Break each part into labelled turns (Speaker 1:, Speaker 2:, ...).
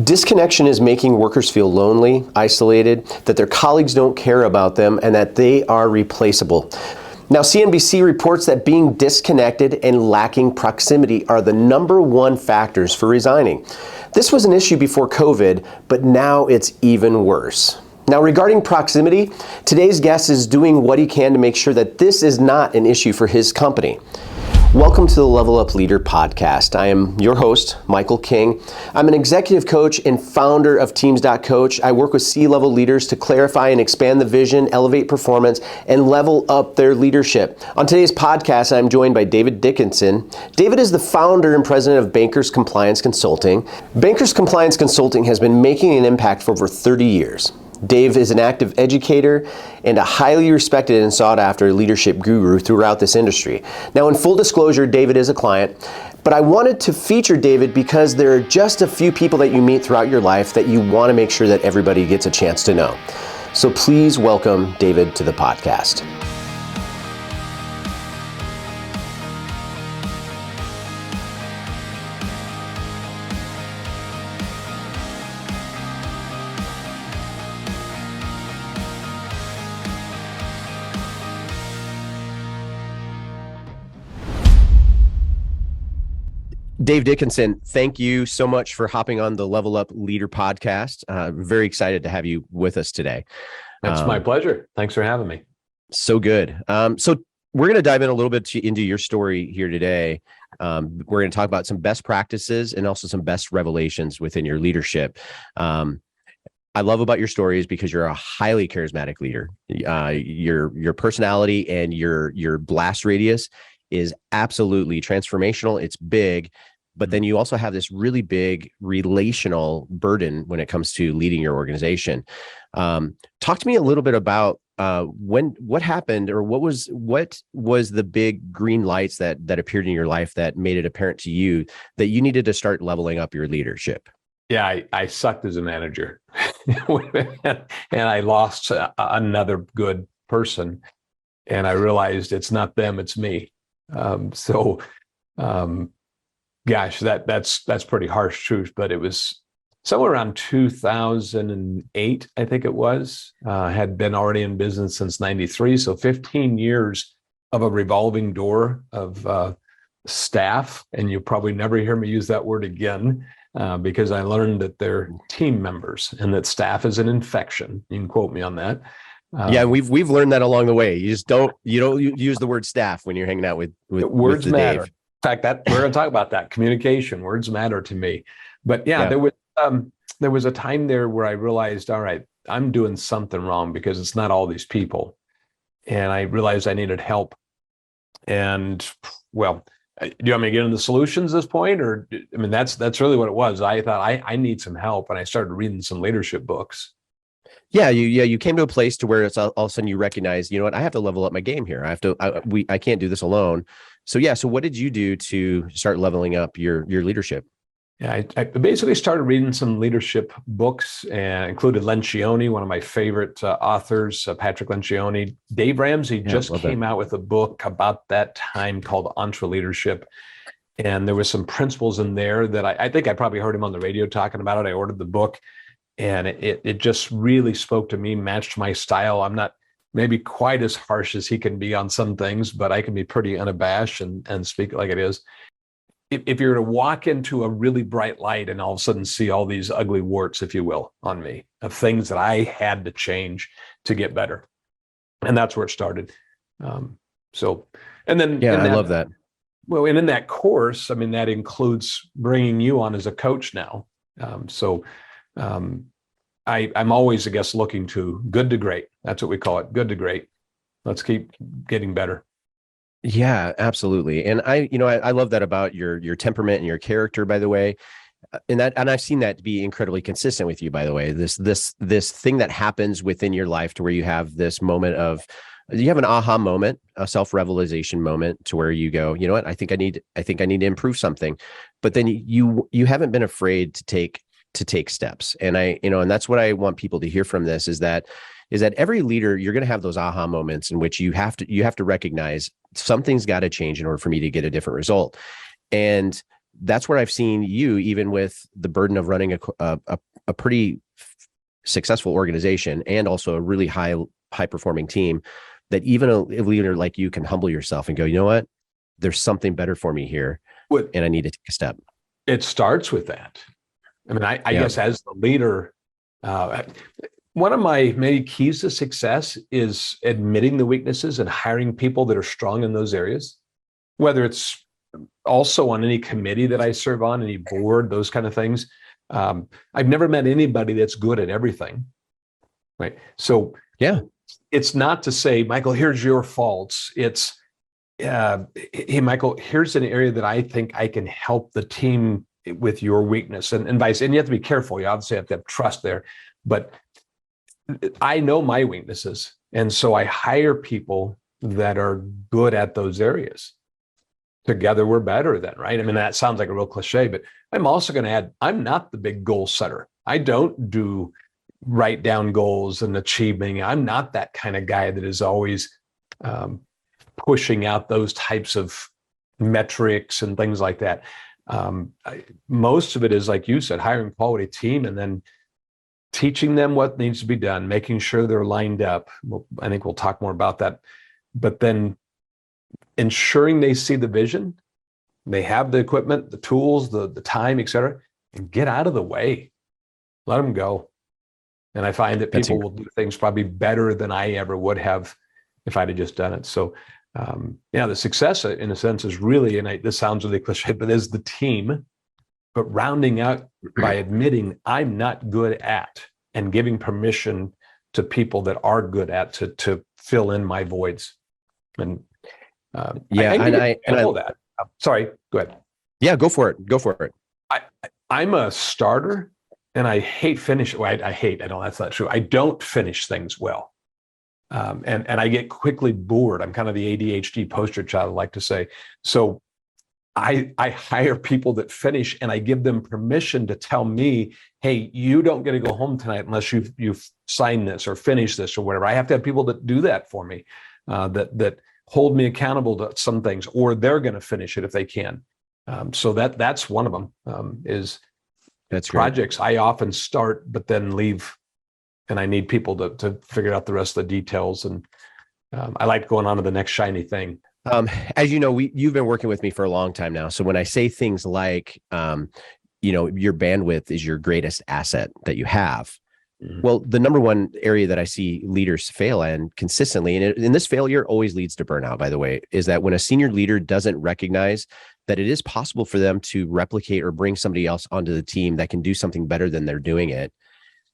Speaker 1: Disconnection is making workers feel lonely, isolated, that their colleagues don't care about them, and that they are replaceable. Now, CNBC reports that being disconnected and lacking proximity are the #1 factors for resigning. This was an issue before COVID, but now it's even worse. Now, regarding proximity, today's guest is doing what he can to make sure that this is not an issue for his company. Welcome to the Level Up Leader podcast. I am your host, Michael King. I'm an executive coach and founder of Teams.Coach. I work with C-level leaders to clarify and expand the vision, elevate performance, and level up their leadership. On today's podcast, I'm joined by David Dickinson. David is the founder and president of Bankers Compliance Consulting. Bankers Compliance Consulting has been making an impact for over 30 years. Dave is an active educator and a highly respected and sought after leadership guru throughout this industry. Now, in full disclosure, David is a client, but I wanted to feature David because there are just a few people that you meet throughout your life that you want to make sure that everybody gets a chance to know. So please welcome David to the podcast. Dave Dickinson, thank you so much for hopping on the Level Up Leader podcast. Very excited to have you with us today.
Speaker 2: That's my pleasure. Thanks for having me.
Speaker 1: So good. So we're going to dive in a little bit into your story here today. We're going to talk about some best practices and also some best revelations within your leadership. I love about your story is because you're a highly charismatic leader. Your personality and your blast radius is absolutely transformational. It's big, but then you also have this really big relational burden when it comes to leading your organization. Talk to me a little bit about what happened, or what was the big green lights that appeared in your life that made it apparent to you that you needed to start leveling up your leadership?
Speaker 2: Yeah, I sucked as a manager and I lost another good person, and I realized it's not them, it's me. Gosh, that's pretty harsh truth, but it was somewhere around 2008, I think it was. Had been already in business since 93, so 15 years of a revolving door of staff, and you'll probably never hear me use that word again, because I learned that they're team members and that staff is an infection. You can quote me on that.
Speaker 1: Yeah, we've learned that along the way. You don't use the word staff when you're hanging out with
Speaker 2: words
Speaker 1: with
Speaker 2: matter.
Speaker 1: Dave.
Speaker 2: In fact, that we're going to talk about that. Communication, words matter to me. But yeah. There was a time there where I realized, all right, I'm doing something wrong because it's not all these people, and I realized I needed help. And well, do you want me to get into the solutions at this point, or I mean, that's really what it was. I thought I need some help, and I started reading some leadership books.
Speaker 1: Yeah, you came to a place to where it's all of a sudden you recognize, you know what, I have to level up my game here. I can't do this alone. So what did you do to start leveling up your leadership?
Speaker 2: Yeah, I basically started reading some leadership books, and included Lencioni, one of my favorite authors, Patrick Lencioni. Dave Ramsey just came out with a book about that time called EntreLeadership. And there was some principles in there that I think I probably heard him on the radio talking about it. I ordered the book. And it just really spoke to me, matched my style. I'm not maybe quite as harsh as he can be on some things, but I can be pretty unabashed and speak like it is. If you're to walk into a really bright light and all of a sudden see all these ugly warts, if you will, on me, of things that I had to change to get better. And that's where it started. I love that. Well, and in that course, I mean, that includes bringing you on as a coach now. I'm always, I guess, looking to good to great. That's what we call it, good to great. Let's keep getting better.
Speaker 1: Yeah, absolutely. And I love that about your temperament and your character, by the way. And I've seen that be incredibly consistent with you, by the way. This thing that happens within your life to where you have this moment of, you have an aha moment, a self-revelation moment, to where you go, you know what, I think I need to improve something. But then you haven't been afraid to take steps. And and that's what I want people to hear from this is that every leader, you're going to have those aha moments in which you have to recognize something's got to change in order for me to get a different result. And that's where I've seen you, even with the burden of running a pretty successful organization and also a really high performing team, that even a leader like you can humble yourself and go, you know what, there's something better for me here, and I need to take a step.
Speaker 2: It starts with that. I mean, I guess as the leader, one of my many keys to success is admitting the weaknesses and hiring people that are strong in those areas, whether it's also on any committee that I serve on, any board, those kind of things. I've never met anybody that's good at everything, right? So it's not to say, Michael, here's your faults. It's, hey, Michael, here's an area that I think I can help the team with your weakness, and vice. And you have to be careful. You obviously have to have trust there, but I know my weaknesses. And so I hire people that are good at those areas. Together we're better then, right? I mean, that sounds like a real cliche, but I'm also going to add, I'm not the big goal setter. I don't do write down goals and achieving. I'm not that kind of guy that is always pushing out those types of metrics and things like that. Most of it is, like you said, hiring quality team and then teaching them what needs to be done, making sure they're lined up. I think we'll talk more about that, but then ensuring they see the vision, they have the equipment, the tools, the time, et cetera, and get out of the way. Let them go. And I find that people will do things probably better than I ever would have if I'd have just done it. So, the success in a sense is really, and this sounds really cliche, but is the team, but rounding out by admitting I'm not good at and giving permission to people that are good at to fill in my voids. And that. Sorry, go ahead.
Speaker 1: Yeah, go for it.
Speaker 2: I'm a starter, and I hate finish. Well, I hate. I know that's not true. I don't finish things well, and I get quickly bored. I'm kind of the ADHD poster child, I like to say. So I hire people that finish, and I give them permission to tell me, hey, you don't get to go home tonight unless you've signed this or finished this or whatever. I have to have people that do that for me, that hold me accountable to some things, or they're going to finish it if they can. So that's one of them. That's projects I often start but then leave, and I need people to figure out the rest of the details. And I like going on to the next shiny thing.
Speaker 1: As you know, you've been working with me for a long time now. So when I say things like, your bandwidth is your greatest asset that you have. Well, the number one area that I see leaders fail in consistently, and this failure always leads to burnout, by the way, is that when a senior leader doesn't recognize that it is possible for them to replicate or bring somebody else onto the team that can do something better than they're doing it,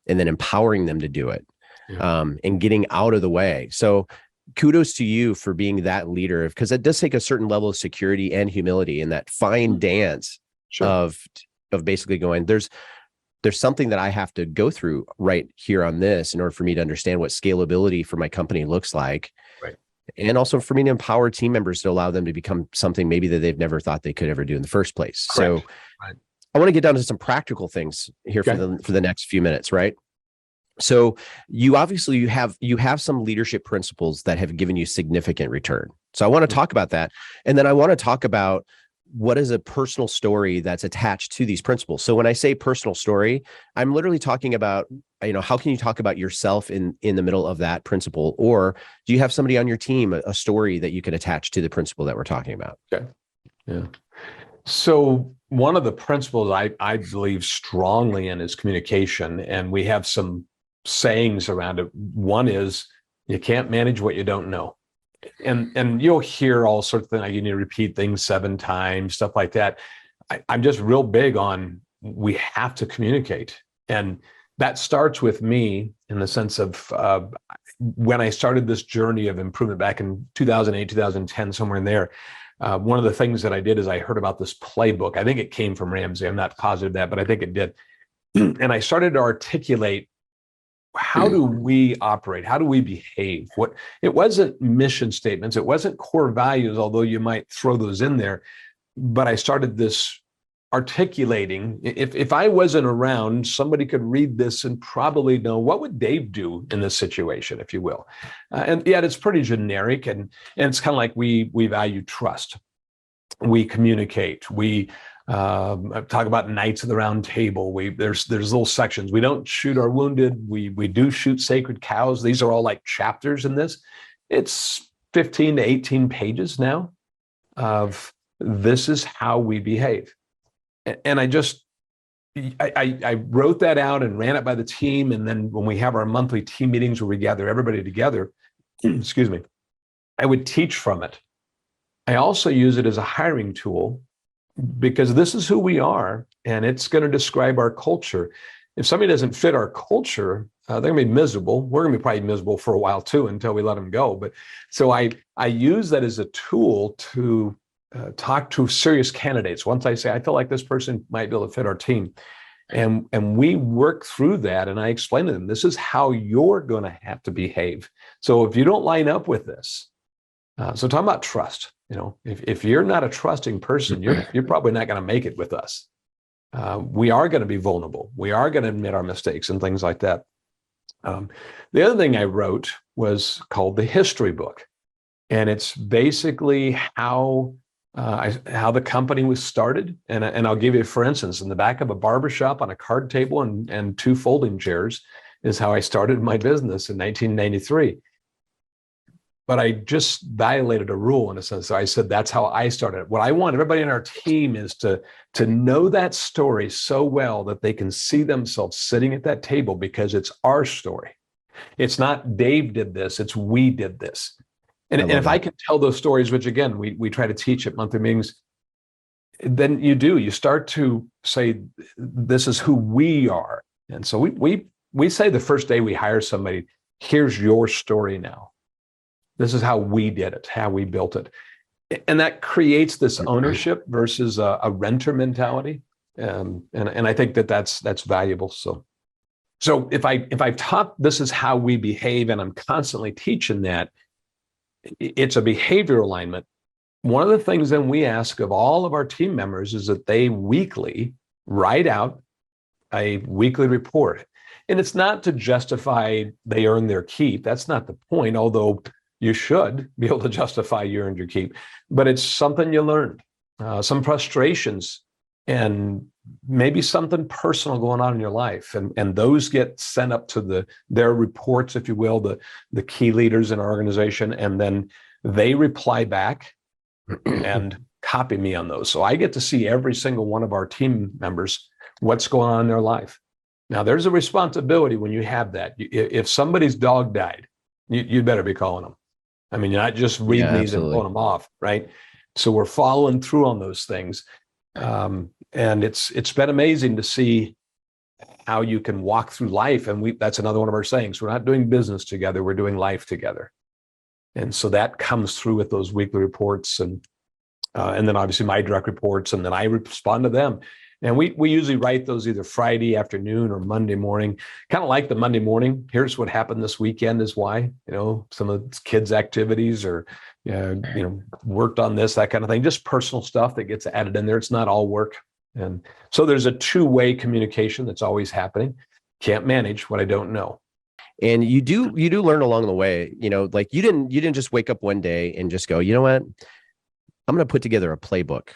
Speaker 1: and then empowering them to do it, and getting out of the way. So kudos to you for being that leader, because it does take a certain level of security and humility and that fine dance of basically going, there's something that I have to go through right here on this in order for me to understand what scalability for my company looks like.
Speaker 2: Right.
Speaker 1: And also for me to empower team members to allow them to become something maybe that they've never thought they could ever do in the first place. Correct. So I want to get down to some practical things here for the next few minutes, right? So you obviously you have some leadership principles that have given you significant return. So I want to talk about that. And then I want to talk about what is a personal story that's attached to these principles. So when I say personal story, I'm literally talking about, how can you talk about yourself in the middle of that principle? Or do you have somebody on your team, a story that you can attach to the principle that we're talking about?
Speaker 2: Okay. Yeah. So one of the principles I believe strongly in is communication. And we have some sayings around it. One is, you can't manage what you don't know. And you'll hear all sorts of things, like you need to repeat things 7 times, stuff like that. I'm just real big on, we have to communicate. And that starts with me in the sense of when I started this journey of improvement back in 2008, 2010, somewhere in there. One of the things that I did is I heard about this playbook. I think it came from Ramsey. I'm not positive of that, but I think it did. And I started to articulate, how do we operate? How do we behave? It wasn't mission statements. It wasn't core values, although you might throw those in there. But I started this articulating. If I wasn't around, somebody could read this and probably know, what would Dave do in this situation, if you will. And yet it's pretty generic. And it's kind of like we value trust. We communicate. We Talk about Knights of the Round Table. There's little sections. We don't shoot our wounded. We do shoot sacred cows. These are all like chapters in this. It's 15 to 18 pages now of this is how we behave. And I wrote that out and ran it by the team. And then when we have our monthly team meetings where we gather everybody together, excuse me, I would teach from it. I also use it as a hiring tool because this is who we are and it's going to describe our culture. If somebody doesn't fit our culture, they're going to be miserable. We're going to be probably miserable for a while too until we let them go. But so I use that as a tool to talk to serious candidates. Once I say, I feel like this person might be able to fit our team. And we work through that. And I explain to them, this is how you're going to have to behave. So if you don't line up with this, so talking about trust, if you're not a trusting person, you're probably not going to make it with us. We are going to be vulnerable. We are going to admit our mistakes and things like that. The other thing I wrote was called the history book. And it's basically how the company was started. And I'll give you, for instance, in the back of a barbershop on a card table and 2 folding chairs is how I started my business in 1993. But I just violated a rule in a sense. So I said, that's how I started. What I want everybody on our team is to know that story so well that they can see themselves sitting at that table because it's our story. It's not Dave did this, it's we did this. And if I can tell those stories, which again, we try to teach at monthly meetings, then you start to say, this is who we are. And so we say the first day we hire somebody, here's your story now. This is how we did it, how we built it. And that creates this ownership versus a renter mentality. And I think that's valuable. So if I've taught this is how we behave and I'm constantly teaching that, it's a behavior alignment. One of the things then we ask of all of our team members is that they weekly write out a weekly report. And it's not to justify they earn their keep. That's not the point, although you should be able to justify you earned your keep. But it's something you learned, some frustrations, and maybe something personal going on in your life. And those get sent up to their reports, if you will, the key leaders in our organization. And then they reply back and copy me on those. So I get to see every single one of our team members, what's going on in their life. Now, there's a responsibility when you have that. If somebody's dog died, you'd better be calling them. I mean, you're not just reading these and pulling them off, right? So we're following through on those things. And it's been amazing to see how you can walk through life. And that's another one of our sayings. We're not doing business together. We're doing life together. And so that comes through with those weekly reports and then obviously my direct reports, and then I respond to them. And we usually write those either Friday afternoon or Monday morning, kind of like the Monday morning. Here's what happened this weekend is why, some of the kids' activities or, worked on this, that kind of thing, just personal stuff that gets added in there. It's not all work. And so there's a 2-way communication that's always happening. Can't manage what I don't know.
Speaker 1: And you do learn along the way, like you didn't just wake up one day and just go, you know what, I'm going to put together a playbook.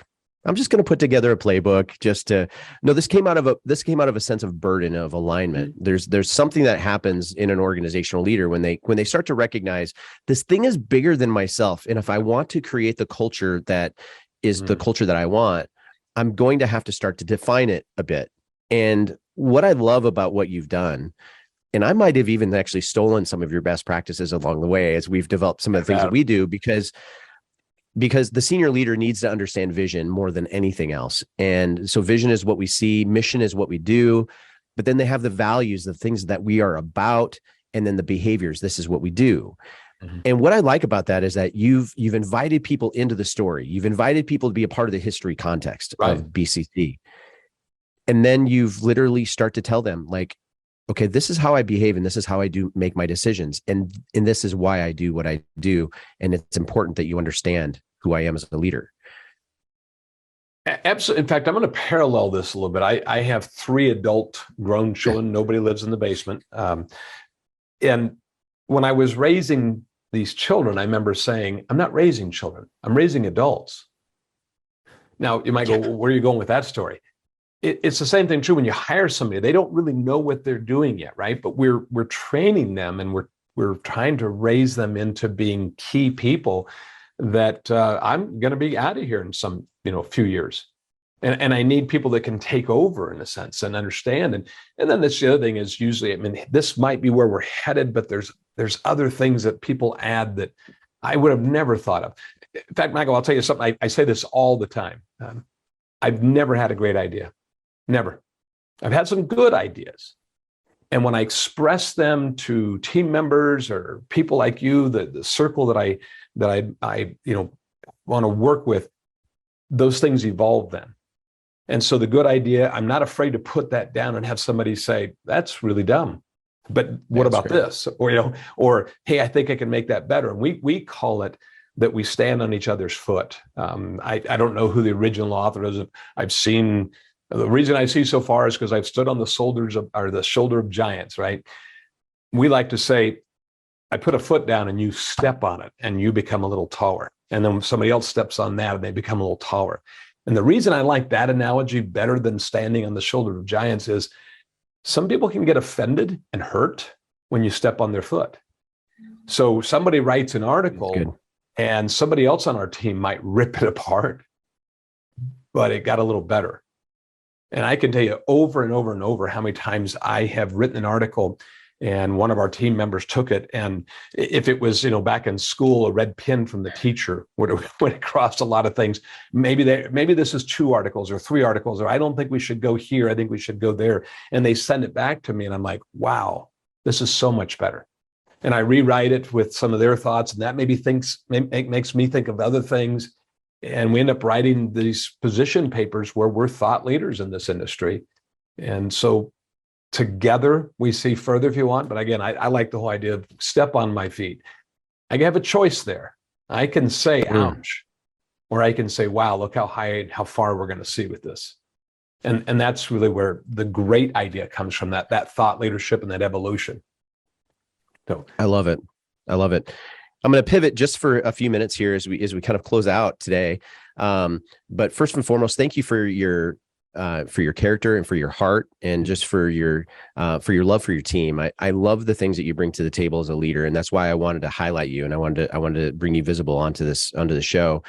Speaker 1: I'm just going to put together a playbook just to no, this came out of a sense of burden, of alignment. Mm-hmm. There's something that happens in an organizational leader when they start to recognize this thing is bigger than myself. And if I want to create the culture that is the culture that I want, I'm going to have to start to define it a bit. And what I love about what you've done, and I might have even actually stolen some of your best practices along the way as we've developed some of the things that we do, because the senior leader needs to understand vision more than anything else. And so vision is what we see, mission is what we do, but then they have the values, the things that we are about, and then the behaviors, this is what we do. Mm-hmm. And what I like about that is that you've invited people into the story. You've invited people to be a part of the history context of BCC. And then you've literally start to tell them like, okay, this is how I behave and this is how I do make my decisions. And this is why I do what I do. And it's important that you understand who I am as a leader.
Speaker 2: Absolutely. In fact, I'm going to parallel this a little bit. I have 3 adult grown children. Nobody lives in the basement. And when I was raising these children, I remember saying, I'm not raising children. I'm raising adults. Now, you might go, well, where are you going with that story? It's the same thing true when you hire somebody. They don't really know what they're doing yet, right? But we're training them, and we're trying to raise them into being key people that I'm going to be out of here in some few years. And I need people that can take over in a sense and understand. And then the other thing is usually, I mean, this might be where we're headed, but there's other things that people add that I would have never thought of. In fact, Michael, I'll tell you something. I say this all the time. I've never had a great idea. Never. I've had some good ideas. And when I express them to team members or people like you, the circle that I want to work with, those things evolve then. And so the good idea, I'm not afraid to put that down and have somebody say, that's really dumb. But what about this? Or hey, I think I can make that better. And we call it that we stand on each other's foot. I don't know who the original author is. I've seen, the reason I see so far is because I've stood on the shoulder of giants, right? We like to say, I put a foot down and you step on it and you become a little taller. And then somebody else steps on that and they become a little taller. And the reason I like that analogy better than standing on the shoulder of giants is some people can get offended and hurt when you step on their foot. So somebody writes an article and somebody else on our team might rip it apart, but it got a little better. And I can tell you over and over and over how many times I have written an article and one of our team members took it. And if it was, back in school, a red pin from the teacher would across a lot of things. Maybe this is 2 articles or 3 articles, or I don't think we should go here. I think we should go there. And they send it back to me and I'm like, wow, this is so much better. And I rewrite it with some of their thoughts. And that makes me think of other things. And we end up writing these position papers where we're thought leaders in this industry. And so together we see further if you want. But again, I like the whole idea of step on my feet. I have a choice there. I can say, ouch, or I can say, wow, look how high and how far we're going to see with this. And that's really where the great idea comes from, that thought leadership and that evolution. So
Speaker 1: I love it. I'm going to pivot just for a few minutes here as we kind of close out today. But first and foremost, thank you for your character and for your heart and just for your love for your team. I love the things that you bring to the table as a leader, and that's why I wanted to highlight you and I wanted to bring you visible onto the show.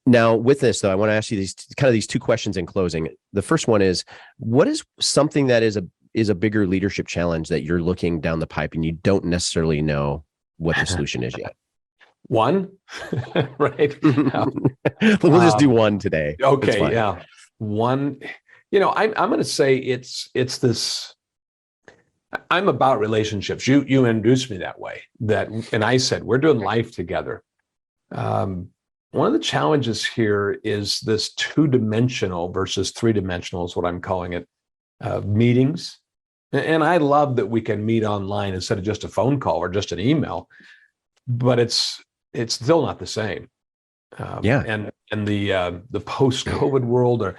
Speaker 1: Now with this though, I want to ask you these 2 questions in closing. The first one is, what is something that is a bigger leadership challenge that you're looking down the pipe and you don't necessarily know what the solution is yet?
Speaker 2: One, right?
Speaker 1: We'll just do one today.
Speaker 2: Okay, yeah. One, I'm going to say it's this. I'm about relationships. You introduced me that way. And I said we're doing life together. One of the challenges here is this 2-dimensional versus 3-dimensional is what I'm calling it. Meetings, and I love that we can meet online instead of just a phone call or just an email, but it's still not the same. And the post-COVID world, or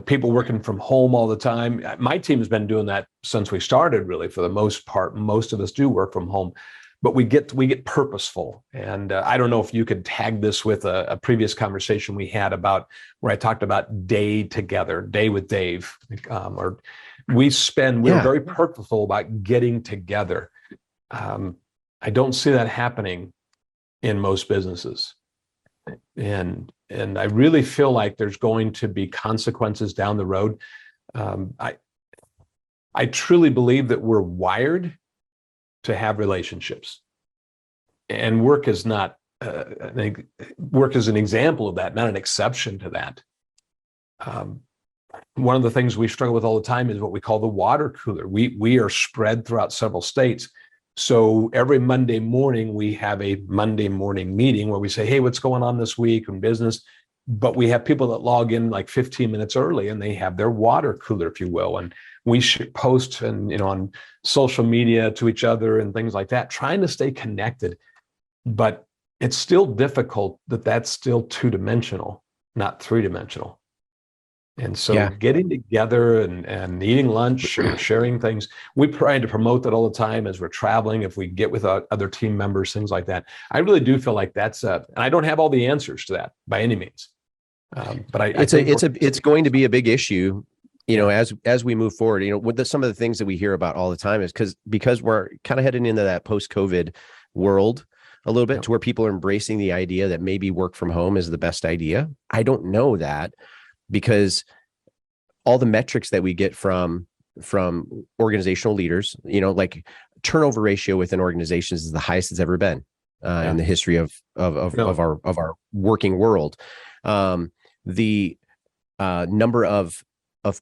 Speaker 2: people working from home all the time. My team has been doing that since we started. Really, for the most part, most of us do work from home, but we get purposeful. And I don't know if you could tag this with a previous conversation we had about where I talked about day together, day with Dave, or we're very purposeful about getting together. I don't see that happening in most businesses. And I really feel like there's going to be consequences down the road. I truly believe that we're wired to have relationships, and work is not. Work is an example of that, not an exception to that. One of the things we struggle with all the time is what we call the water cooler. We are spread throughout several states. So every Monday morning, we have a Monday morning meeting where we say, hey, what's going on this week in business? But we have people that log in like 15 minutes early and they have their water cooler, if you will. And we should post on social media to each other and things like that, trying to stay connected. But it's still difficult that's still 2-dimensional, not 3-dimensional. And so getting together and eating lunch or sharing things, we try to promote that all the time as we're traveling, if we get with other team members, things like that. I really do feel like and I don't have all the answers to that by any means, But
Speaker 1: it's going to be a big issue, as we move forward. With some of the things that we hear about all the time is because we're kind of heading into that post-COVID world a little bit, to where people are embracing the idea that maybe work from home is the best idea. I don't know that, because all the metrics that we get from organizational leaders, like turnover ratio within organizations is the highest it's ever been in the history of our working world. The number of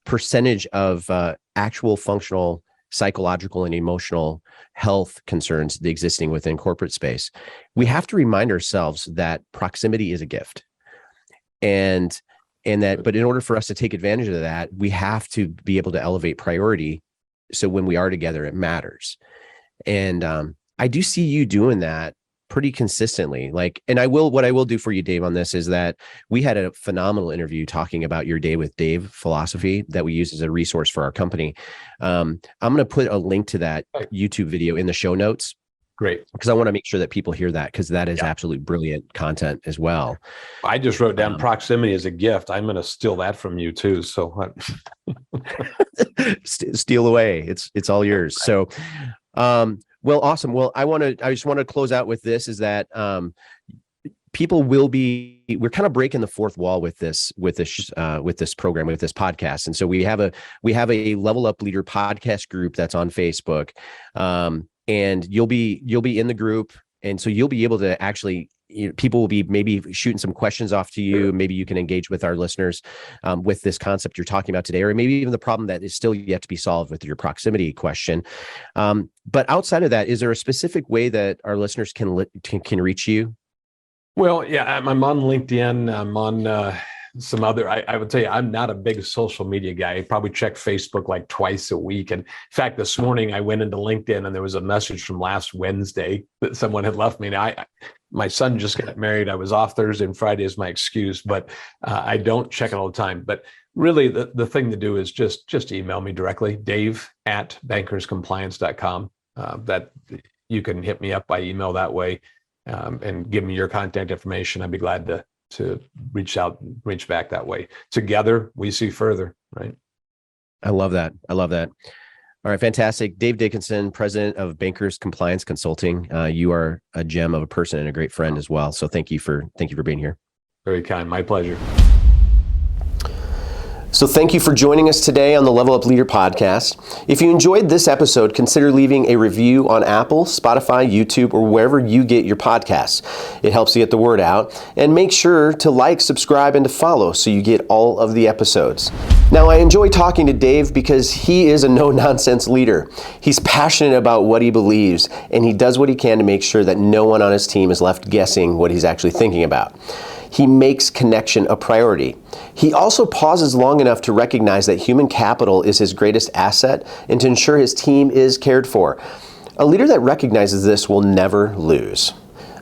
Speaker 1: percentage of actual functional psychological and emotional health concerns existing within corporate space. We have to remind ourselves that proximity is a gift, but in order for us to take advantage of that, we have to be able to elevate priority. So when we are together, it matters. And I do see you doing that pretty consistently. What I will do for you, Dave, on this is that we had a phenomenal interview talking about your Day with Dave philosophy that we use as a resource for our company. I'm going to put a link to that YouTube video in the show notes.
Speaker 2: Great.
Speaker 1: Because I want to make sure that people hear that, because that is absolutely brilliant content as well.
Speaker 2: I just wrote down proximity as a gift. I'm going to steal that from you too. So
Speaker 1: steal away. It's all yours. So, well, awesome. Well, I just want to close out with this, is that we're kind of breaking the fourth wall with this program, with this podcast. And so we have a Level Up Leader podcast group that's on Facebook. And you'll be in the group. And so you'll be able to actually, people will be maybe shooting some questions off to you. Maybe you can engage with our listeners with this concept you're talking about today, or maybe even the problem that is still yet to be solved with your proximity question. But outside of that, is there a specific way that our listeners can reach you?
Speaker 2: Well, yeah, I'm on LinkedIn. I'm on some other, I would tell you, I'm not a big social media guy. I probably check Facebook like twice a week. And in fact, this morning I went into LinkedIn and there was a message from last Wednesday that someone had left me. Now, my son just got married. I was off Thursday and Friday is my excuse, but I don't check it all the time. But really the thing to do is just email me directly, dave@bankerscompliance.com. That you can hit me up by email that way, and give me your contact information. I'd be glad to reach back that way. Together we see further, right?
Speaker 1: I love that. All right, fantastic. Dave Dickinson, president of Bankers Compliance Consulting. You are a gem of a person and a great friend as well. So thank you for being here.
Speaker 2: Very kind. My pleasure.
Speaker 1: So thank you for joining us today on the Level Up Leader podcast. If you enjoyed this episode, consider leaving a review on Apple, Spotify, YouTube, or wherever you get your podcasts. It helps to get the word out. And make sure to like, subscribe, and to follow so you get all of the episodes. Now, I enjoy talking to Dave because he is a no-nonsense leader. He's passionate about what he believes, and he does what he can to make sure that no one on his team is left guessing what he's actually thinking about. He makes connection a priority. He also pauses long enough to recognize that human capital is his greatest asset and to ensure his team is cared for. A leader that recognizes this will never lose.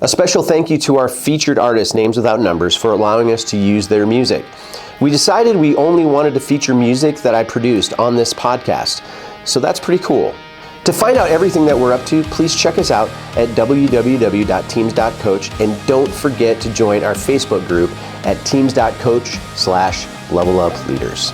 Speaker 1: A special thank you to our featured artist, Names Without Numbers, for allowing us to use their music. We decided we only wanted to feature music that I produced on this podcast, so that's pretty cool. To find out everything that we're up to, please check us out at www.Teams.Coach, and don't forget to join our Facebook group at Teams.Coach/levelupleaders.